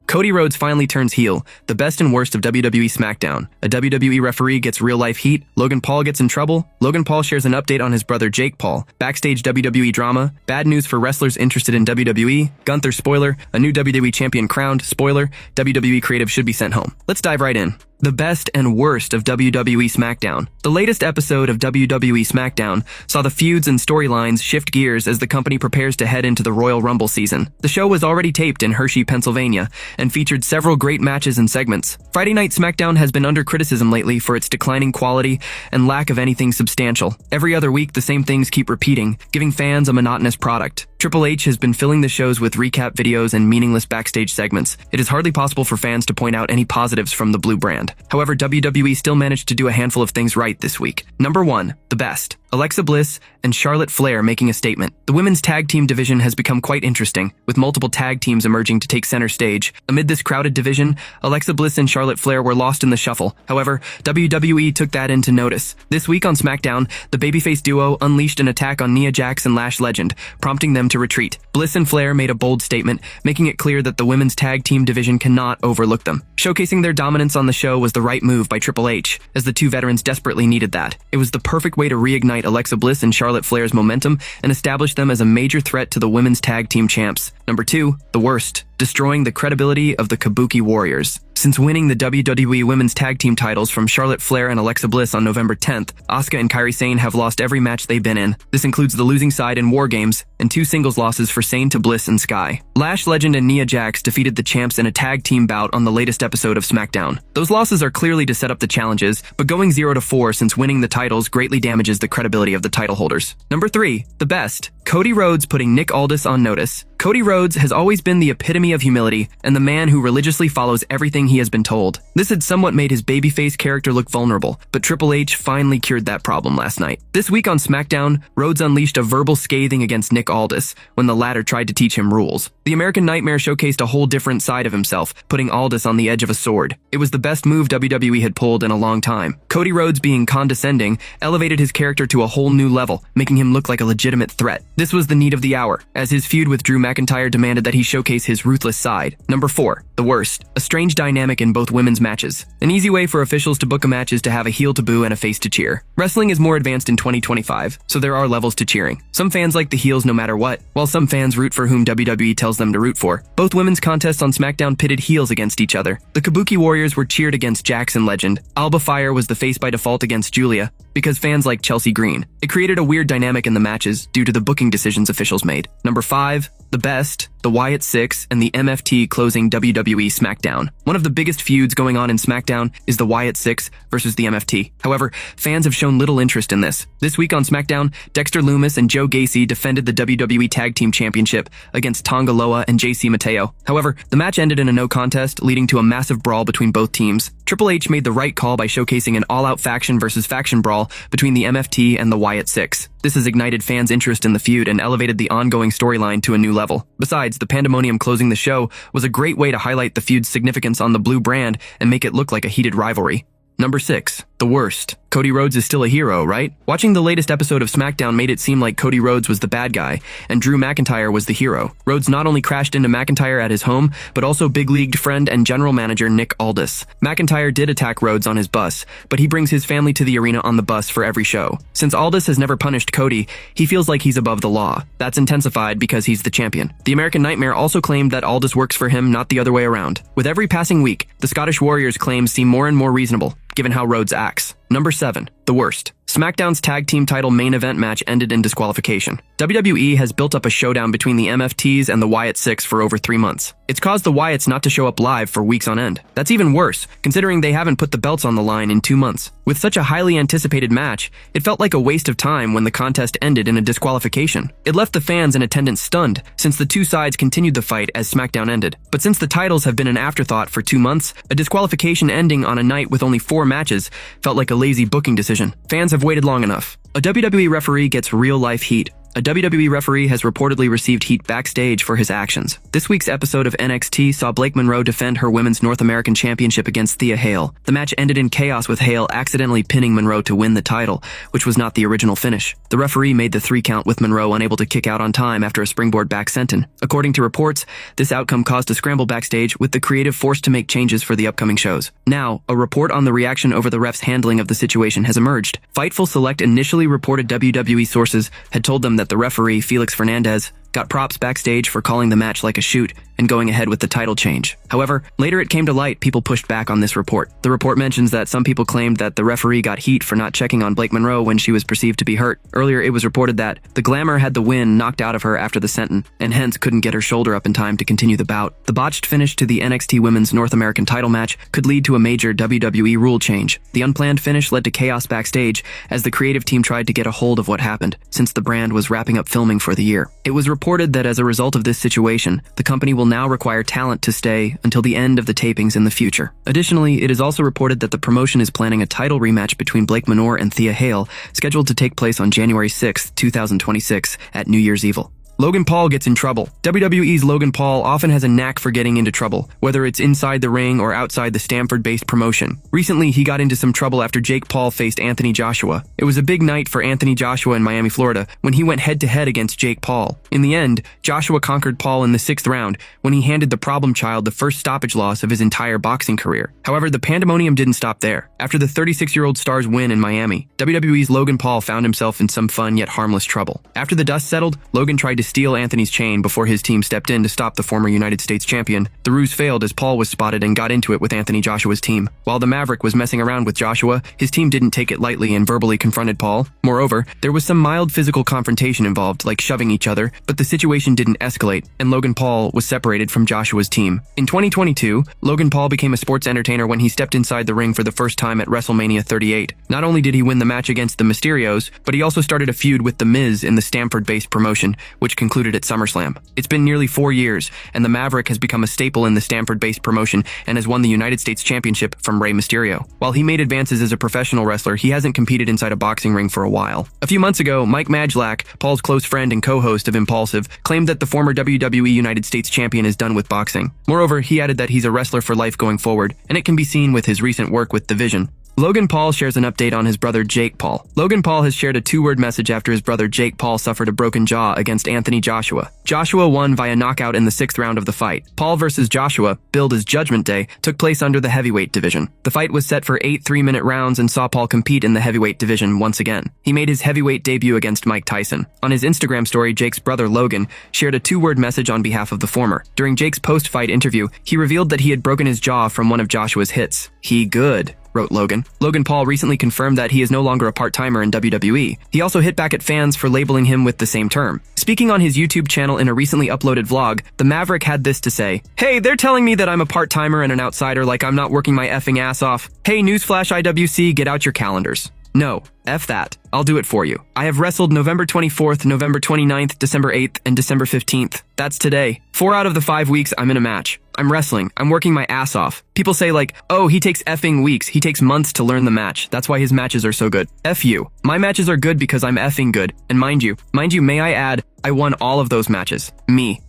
Cody Rhodes finally turns heel, the best and worst of WWE SmackDown. A WWE referee gets real-life heat, Logan Paul gets in trouble, Logan Paul shares an update on his brother Jake Paul, backstage WWE drama, bad news for wrestlers interested in WWE, Gunther spoiler, a new WWE champion crowned, spoiler, WWE creative should be sent home. Let's dive right in. The best and worst of WWE SmackDown. The latest episode of WWE SmackDown saw the feuds and storylines shift gears as the company prepares to head into the Royal Rumble season. The show was already taped in Hershey, Pennsylvania, and featured several great matches and segments. Friday Night SmackDown has been under criticism lately for its declining quality and lack of anything substantial. Every other week, the same things keep repeating, giving fans a monotonous product. Triple H has been filling the shows with recap videos and meaningless backstage segments. It is hardly possible for fans to point out any positives from the blue brand. However, WWE still managed to do a handful of things right this week. Number 1. The best. Alexa Bliss and Charlotte Flair making a statement. The women's tag team division has become quite interesting, with multiple tag teams emerging to take center stage. Amid this crowded division, Alexa Bliss and Charlotte Flair were lost in the shuffle. However, WWE took that into notice. This week on SmackDown, the babyface duo unleashed an attack on Nia Jax and Lash Legend, prompting them to retreat. Bliss and Flair made a bold statement, making it clear that the women's tag team division cannot overlook them. Showcasing their dominance on the show was the right move by Triple H, as the two veterans desperately needed that. It was the perfect way to reignite Alexa Bliss and Charlotte Flair's momentum and establish them as a major threat to the women's tag team champs. Number 2. The worst. Destroying the credibility of the Kabuki Warriors. Since winning the WWE Women's Tag Team titles from Charlotte Flair and Alexa Bliss on November 10th, Asuka and Kairi Sane have lost every match they've been in. This includes the losing side in War Games and 2 singles losses for Sane to Bliss and Sky. Lash Legend and Nia Jax defeated the champs in a tag team bout on the latest episode of SmackDown. Those losses are clearly to set up the challenges, but going 0-4 since winning the titles greatly damages the credibility of the title holders. Number 3. The best. Cody Rhodes putting Nick Aldis on notice. Cody Rhodes has always been the epitome of humility and the man who religiously follows everything he has been told. This had somewhat made his babyface character look vulnerable, but Triple H finally cured that problem last night. This week on SmackDown, Rhodes unleashed a verbal scathing against Nick Aldis when the latter tried to teach him rules. The American Nightmare showcased a whole different side of himself, putting Aldis on the edge of a sword. It was the best move WWE had pulled in a long time. Cody Rhodes being condescending elevated his character to a whole new level, making him look like a legitimate threat. This was the need of the hour, as his feud with Drew McIntyre demanded that he showcase his ruthless side. Number 4. The worst. A strange dynamic in both women's matches. An easy way for officials to book a match is to have a heel to boo and a face to cheer. Wrestling is more advanced in 2025, so there are levels to cheering. Some fans like the heels no matter what, while some fans root for whom WWE tells them to root for. Both women's contests on SmackDown pitted heels against each other. The Kabuki Warriors were cheered against Jax and Legend. Alba Fire was the face by default against Julia, because fans like Chelsea Green. It created a weird dynamic in the matches due to the booking decisions officials made. Number 5. The best. The Wyatt Six and the MFT closing WWE SmackDown. One of the biggest feuds going on in SmackDown is the Wyatt Six versus the MFT. However, fans have shown little interest in this. This week on SmackDown, Dexter Lumis and Joe Gacy defended the WWE Tag Team Championship against Tonga Loa and JC Mateo. However, the match ended in a no contest, leading to a massive brawl between both teams. Triple H made the right call by showcasing an all-out faction versus faction brawl between the MFT and the Wyatt Six. This has ignited fans' interest in the feud and elevated the ongoing storyline to a new level. Besides, the pandemonium closing the show was a great way to highlight the feud's significance on the blue brand and make it look like a heated rivalry. Number 6. The worst. Cody Rhodes is still a hero, right? Watching the latest episode of SmackDown made it seem like Cody Rhodes was the bad guy, and Drew McIntyre was the hero. Rhodes not only crashed into McIntyre at his home, but also big-leagued friend and general manager Nick Aldis. McIntyre did attack Rhodes on his bus, but he brings his family to the arena on the bus for every show. Since Aldis has never punished Cody, he feels like he's above the law. That's intensified because he's the champion. The American Nightmare also claimed that Aldis works for him, not the other way around. With every passing week, the Scottish Warrior's claims seem more and more reasonable, given how Rhodes acts. Number 7. The worst. SmackDown's tag team title main event match ended in disqualification. WWE has built up a showdown between the MFTs and the Wyatt Six for over 3 months. It's caused the Wyatts not to show up live for weeks on end. That's even worse, considering they haven't put the belts on the line in 2 months. With such a highly anticipated match, it felt like a waste of time when the contest ended in a disqualification. It left the fans in attendance stunned, since the two sides continued the fight as SmackDown ended. But since the titles have been an afterthought for 2 months, a disqualification ending on a night with only 4 matches felt like a lazy booking decision. Fans have waited long enough. A WWE referee gets real-life heat. A WWE referee has reportedly received heat backstage for his actions. This week's episode of NXT saw Blake Monroe defend her Women's North American Championship against Thea Hale. The match ended in chaos with Hale accidentally pinning Monroe to win the title, which was not the original finish. The referee made the 3 count with Monroe unable to kick out on time after a springboard back senton. According to reports, this outcome caused a scramble backstage, with the creative forced to make changes for the upcoming shows. Now, a report on the reaction over the ref's handling of the situation has emerged. Fightful Select initially reported WWE sources had told them that the referee, Felix Fernandez, got props backstage for calling the match like a shoot and going ahead with the title change. However, later it came to light people pushed back on this report. The report mentions that some people claimed that the referee got heat for not checking on Blake Monroe when she was perceived to be hurt. Earlier, it was reported that the Glamour had the win knocked out of her after the senton, and hence couldn't get her shoulder up in time to continue the bout. The botched finish to the NXT Women's North American title match could lead to a major WWE rule change. The unplanned finish led to chaos backstage as the creative team tried to get a hold of what happened, since the brand was wrapping up filming for the year. It was reported that as a result of this situation, the company will now require talent to stay until the end of the tapings in the future. Additionally, it is also reported that the promotion is planning a title rematch between Blake Monroe and Thea Hale, scheduled to take place on January 6, 2026 at New Year's Eve. Logan Paul gets in trouble. WWE's Logan Paul often has a knack for getting into trouble, whether it's inside the ring or outside the Stamford-based promotion. Recently, he got into some trouble after Jake Paul faced Anthony Joshua. It was a big night for Anthony Joshua in Miami, Florida, when he went head-to-head against Jake Paul. In the end, Joshua conquered Paul in the 6th round when he handed the problem child the first stoppage loss of his entire boxing career. However, the pandemonium didn't stop there. After the 36-year-old star's win in Miami, WWE's Logan Paul found himself in some fun yet harmless trouble. After the dust settled, Logan tried to steal Anthony's chain before his team stepped in to stop the former United States champion. The ruse failed as Paul was spotted and got into it with Anthony Joshua's team. While the Maverick was messing around with Joshua, his team didn't take it lightly and verbally confronted Paul. Moreover, there was some mild physical confrontation involved, like shoving each other, but the situation didn't escalate, and Logan Paul was separated from Joshua's team. In 2022, Logan Paul became a sports entertainer when he stepped inside the ring for the first time at WrestleMania 38. Not only did he win the match against the Mysterios, but he also started a feud with The Miz in the Stamford-based promotion, which concluded at SummerSlam. It's been nearly 4 years, and the Maverick has become a staple in the Stamford-based promotion and has won the United States Championship from Rey Mysterio. While he made advances as a professional wrestler, he hasn't competed inside a boxing ring for a while. A few months ago, Mike Majlak, Paul's close friend and co-host of Impulsive, claimed that the former WWE United States champion is done with boxing. Moreover, he added that he's a wrestler for life going forward, and it can be seen with his recent work with Division. Logan Paul shares an update on his brother Jake Paul. Logan Paul has shared a 2-word message after his brother Jake Paul suffered a broken jaw against Anthony Joshua. Joshua won via knockout in the 6th round of the fight. Paul versus Joshua, billed as Judgment Day, took place under the heavyweight division. The fight was set for 8 3-minute rounds and saw Paul compete in the heavyweight division once again. He made his heavyweight debut against Mike Tyson. On his Instagram story, Jake's brother Logan shared a 2-word message on behalf of the former. During Jake's post-fight interview, he revealed that he had broken his jaw from one of Joshua's hits. "He good," wrote Logan. Logan Paul recently confirmed that he is no longer a part-timer in WWE. He also hit back at fans for labeling him with the same term. Speaking on his YouTube channel in a recently uploaded vlog, the Maverick had this to say: "Hey, they're telling me that I'm a part-timer and an outsider, like I'm not working my effing ass off. Hey, newsflash IWC, get out your calendars. No, F that. I'll do it for you. I have wrestled November 24th, November 29th, December 8th, and December 15th. That's today. 4 out of the 5 weeks I'm in a match. I'm wrestling. I'm working my ass off. People say like, oh, he takes effing weeks. He takes months to learn the match. That's why his matches are so good. F you. My matches are good because I'm effing good. And mind you, may I add, I won all of those matches. Me.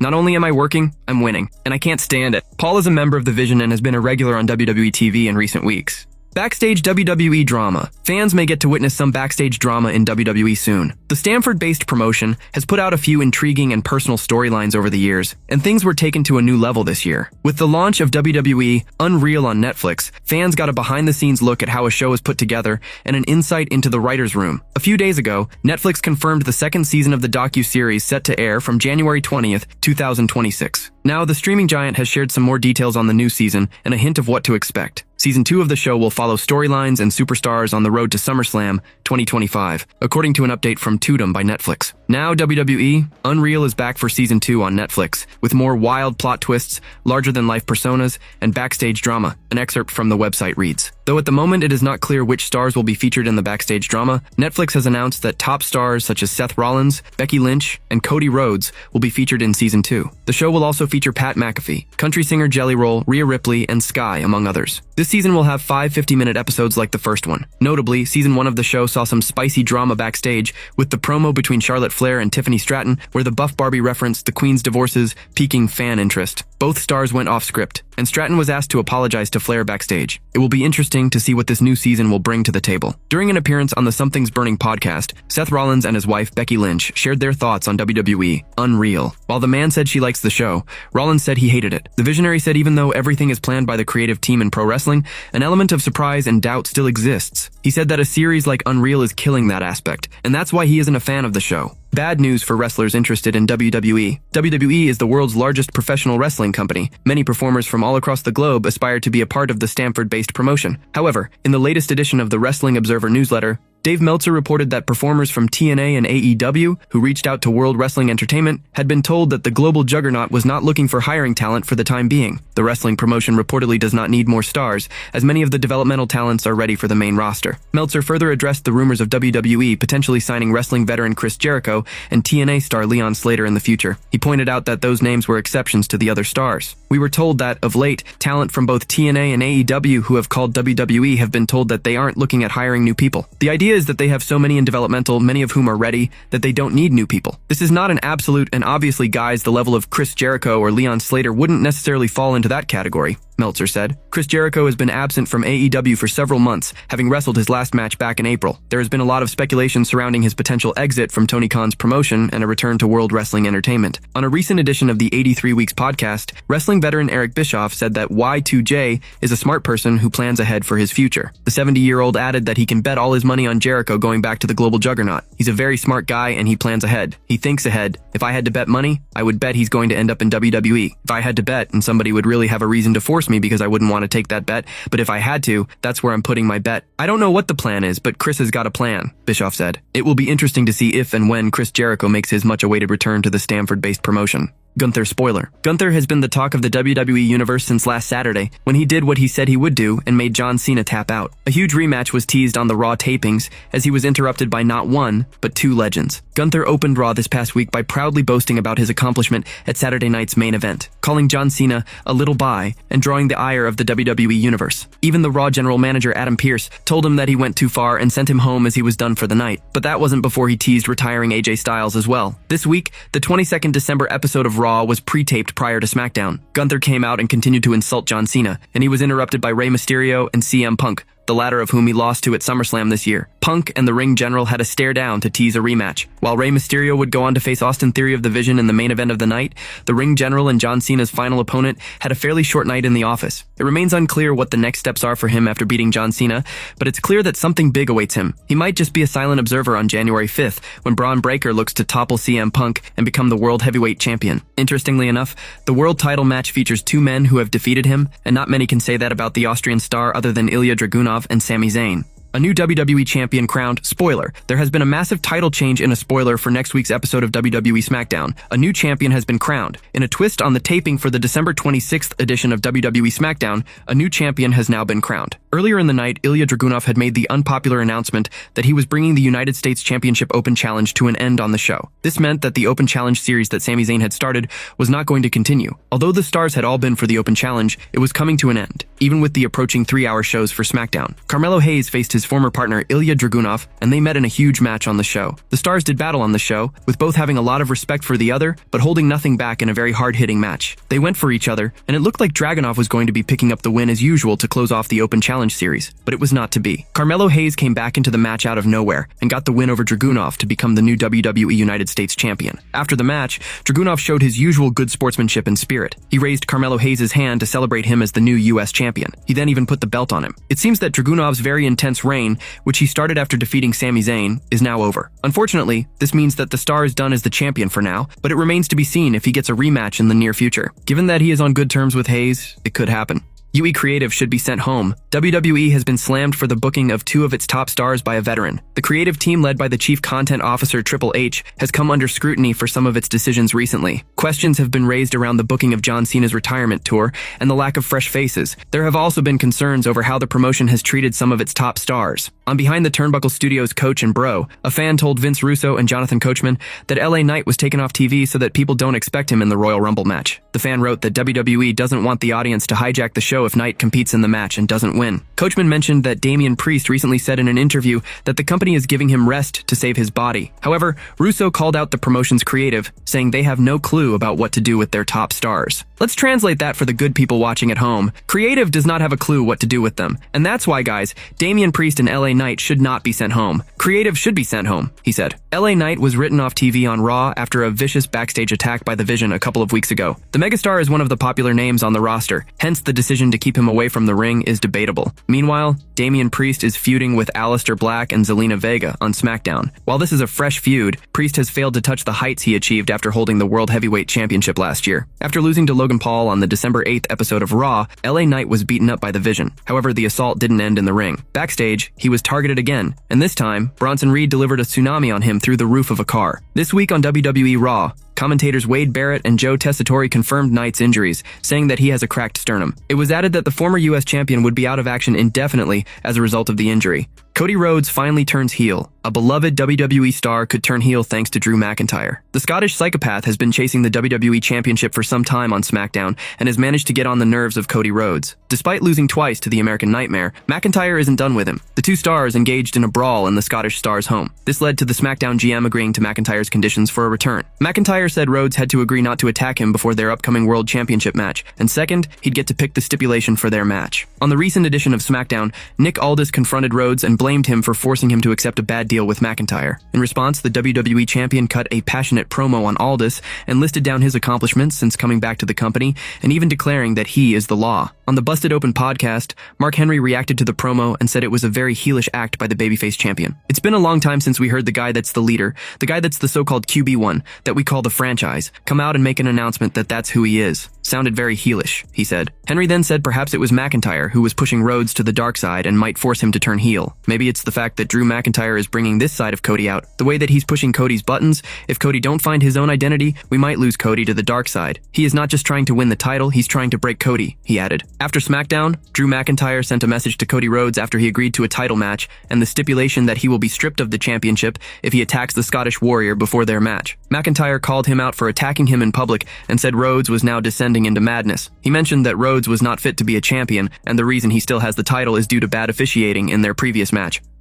Not only am I working, I'm winning. And I can't stand it." Paul is a member of the Vision and has been a regular on WWE TV in recent weeks. Backstage WWE drama. Fans may get to witness some backstage drama in WWE soon. The Stamford-based promotion has put out a few intriguing and personal storylines over the years, and things were taken to a new level this year. With the launch of WWE Unreal on Netflix, fans got a behind-the-scenes look at how a show is put together and an insight into the writer's room. A few days ago, Netflix confirmed the 2nd season of the docu-series set to air from January 20th, 2026. Now, the streaming giant has shared some more details on the new season and a hint of what to expect. Season 2 of the show will follow storylines and superstars on the road to SummerSlam 2025, according to an update from Tudum by Netflix. Now WWE Unreal is back for Season 2 on Netflix, with more wild plot twists, larger-than-life personas, and backstage drama, an excerpt from the website reads. Though at the moment it is not clear which stars will be featured in the backstage drama, Netflix has announced that top stars such as Seth Rollins, Becky Lynch, and Cody Rhodes will be featured in Season 2. The show will also feature Pat McAfee, country singer Jelly Roll, Rhea Ripley, and Sky, among others. This season will have 5 50-minute episodes like the first one. Notably, season 1 of the show saw some spicy drama backstage, with the promo between Charlotte Flair and Tiffany Stratton, where the Buff Barbie referenced the Queen's divorces, piquing fan interest. Both stars went off script, and Stratton was asked to apologize to Flair backstage. It will be interesting to see what this new season will bring to the table. During an appearance on the Something's Burning podcast, Seth Rollins and his wife Becky Lynch shared their thoughts on WWE. Unreal. While the man said she likes the show, Rollins said he hated it. The visionary said even though everything is planned by the creative team in pro wrestling, an element of surprise and doubt still exists. He said that a series like Unreal is killing that aspect, and that's why he isn't a fan of the show. Bad news for wrestlers interested in WWE. WWE is the world's largest professional wrestling company. Many performers from all across the globe aspire to be a part of the Stamford-based promotion. However, in the latest edition of the Wrestling Observer newsletter, Dave Meltzer reported that performers from TNA and AEW, who reached out to World Wrestling Entertainment, had been told that the global juggernaut was not looking for hiring talent for the time being. The wrestling promotion reportedly does not need more stars, as many of the developmental talents are ready for the main roster. Meltzer further addressed the rumors of WWE potentially signing wrestling veteran Chris Jericho and TNA star Leon Slater in the future. He pointed out that those names were exceptions to the other stars. We were told that, of late, talent from both TNA and AEW who have called WWE have been told that they aren't looking at hiring new people. The idea is that they have so many in developmental, many of whom are ready, that they don't need new people. This is not an absolute, and obviously guys the level of Chris Jericho or Leon Slater wouldn't necessarily fall into that category, Meltzer said. Chris Jericho has been absent from AEW for several months, having wrestled his last match back in April. There has been a lot of speculation surrounding his potential exit from Tony Khan's promotion and a return to World Wrestling Entertainment. On a recent edition of the 83 Weeks podcast, wrestling veteran Eric Bischoff said that Y2J is a smart person who plans ahead for his future. The 70-year-old added that he can bet all his money on Jericho going back to the global juggernaut. He's a very smart guy and he plans ahead. He thinks ahead. If I had to bet money, I would bet he's going to end up in WWE. If I had to bet, and somebody would really have a reason to force me because I wouldn't want to take that bet, but if I had to, that's where I'm putting my bet. I don't know what the plan is, but Chris has got a plan, Bischoff said. It will be interesting to see if and when Chris Jericho makes his much-awaited return to the Stamford-based promotion. Gunther spoiler. Gunther has been the talk of the WWE Universe since last Saturday, when he did what he said he would do and made John Cena tap out. A huge rematch was teased on the Raw tapings, as he was interrupted by not one, but two legends. Gunther opened Raw this past week by proudly boasting about his accomplishment at Saturday night's main event, calling John Cena a little bi and drawing the ire of the WWE Universe. Even the Raw general manager Adam Pearce told him that he went too far and sent him home as he was done for the night. But that wasn't before he teased retiring AJ Styles as well. This week, the 22nd December episode of Raw was pre-taped prior to SmackDown. Gunther came out and continued to insult John Cena, and he was interrupted by Rey Mysterio and CM Punk, the latter of whom he lost to at SummerSlam this year. Punk and the Ring General had a stare down to tease a rematch. While Rey Mysterio would go on to face Austin Theory of the Vision in the main event of the night, the Ring General and John Cena's final opponent had a fairly short night in the office. It remains unclear what the next steps are for him after beating John Cena, but it's clear that something big awaits him. He might just be a silent observer on January 5th, when Braun Breaker looks to topple CM Punk and become the World Heavyweight Champion. Interestingly enough, the world title match features two men who have defeated him, and not many can say that about the Austrian star other than Ilya Dragunov and Sami Zayn. A new WWE champion crowned. Spoiler. There has been a massive title change in a spoiler for next week's episode of WWE SmackDown. A new champion has been crowned. In a twist on the taping for the December 26th edition of WWE SmackDown, a new champion has now been crowned. Earlier in the night, Ilya Dragunov had made the unpopular announcement that he was bringing the United States Championship Open Challenge to an end on the show. This meant that the Open Challenge series that Sami Zayn had started was not going to continue. Although the stars had all been for the Open Challenge, it was coming to an end, even with the approaching 3-hour shows for SmackDown. Carmelo Hayes faced his former partner Ilya Dragunov, and they met in a huge match on the show. The stars did battle on the show, with both having a lot of respect for the other, but holding nothing back in a very hard-hitting match. They went for each other, and it looked like Dragunov was going to be picking up the win as usual to close off the Open Challenge series, but it was not to be. Carmelo Hayes came back into the match out of nowhere, and got the win over Dragunov to become the new WWE United States Champion. After the match, Dragunov showed his usual good sportsmanship and spirit. He raised Carmelo Hayes' hand to celebrate him as the new US Champion. He then even put the belt on him. It seems that Dragunov's very intense reign, which he started after defeating Sami Zayn, is now over. Unfortunately, this means that the star is done as the champion for now, but it remains to be seen if he gets a rematch in the near future. Given that he is on good terms with Hayes, it could happen. UE creative should be sent home. WWE has been slammed for the booking of two of its top stars by a veteran. The creative team led by the chief content officer Triple H has come under scrutiny for some of its decisions recently. Questions have been raised around the booking of John Cena's retirement tour and the lack of fresh faces. There have also been concerns over how the promotion has treated some of its top stars. On Behind the Turnbuckle Studios coach and bro, a fan told Vince Russo and Jonathan Coachman that LA Knight was taken off TV so that people don't expect him in the Royal Rumble match. The fan wrote that WWE doesn't want the audience to hijack the show if Knight competes in the match and doesn't win. Coachman mentioned that Damian Priest recently said in an interview that the company is giving him rest to save his body. However, Russo called out the promotion's creative, saying they have no clue about what to do with their top stars. Let's translate that for the good people watching at home. Creative does not have a clue what to do with them. And that's why, guys, Damian Priest and LA Knight should not be sent home. Creative should be sent home, he said. LA Knight was written off TV on Raw after a vicious backstage attack by The Vision a couple of weeks ago. The megastar is one of the popular names on the roster, hence the decision to keep him away from the ring is debatable. Meanwhile, Damian Priest is feuding with Aleister Black and Zelina Vega on SmackDown. While this is a fresh feud, Priest has failed to touch the heights he achieved after holding the World Heavyweight Championship last year. After losing to Logan Paul on the December 8th episode of Raw, LA Knight was beaten up by The Vision. However, the assault didn't end in the ring. Backstage, he was targeted again, and this time, Bronson Reed delivered a tsunami on him through the roof of a car. This week on WWE Raw, commentators Wade Barrett and Joe Tessitore confirmed Knight's injuries, saying that he has a cracked sternum. It was added that the former U.S. champion would be out of action indefinitely as a result of the injury. Cody Rhodes finally turns heel. A beloved WWE star could turn heel thanks to Drew McIntyre. The Scottish psychopath has been chasing the WWE Championship for some time on SmackDown and has managed to get on the nerves of Cody Rhodes. Despite losing twice to the American Nightmare, McIntyre isn't done with him. The two stars engaged in a brawl in the Scottish star's home. This led to the SmackDown GM agreeing to McIntyre's conditions for a return. McIntyre said Rhodes had to agree not to attack him before their upcoming World Championship match, and second, he'd get to pick the stipulation for their match. On the recent edition of SmackDown, Nick Aldis confronted Rhodes and blamed him for forcing him to accept a bad deal with McIntyre. In response, the WWE champion cut a passionate promo on Aldis and listed down his accomplishments since coming back to the company, and even declaring that he is the law. On the Busted Open podcast, Mark Henry reacted to the promo and said it was a very heelish act by the babyface champion. It's been a long time since we heard the guy that's the leader, the guy that's the so-called QB1, that we call the franchise, come out and make an announcement that that's who he is. Sounded very heelish, he said. Henry then said perhaps it was McIntyre who was pushing Rhodes to the dark side and might force him to turn heel. Maybe it's the fact that Drew McIntyre is bringing this side of Cody out. The way that he's pushing Cody's buttons, if Cody don't find his own identity, we might lose Cody to the dark side. He is not just trying to win the title, he's trying to break Cody, he added. After SmackDown, Drew McIntyre sent a message to Cody Rhodes after he agreed to a title match and the stipulation that he will be stripped of the championship if he attacks the Scottish Warrior before their match. McIntyre called him out for attacking him in public and said Rhodes was now descending into madness. He mentioned that Rhodes was not fit to be a champion, and the reason he still has the title is due to bad officiating in their previous match.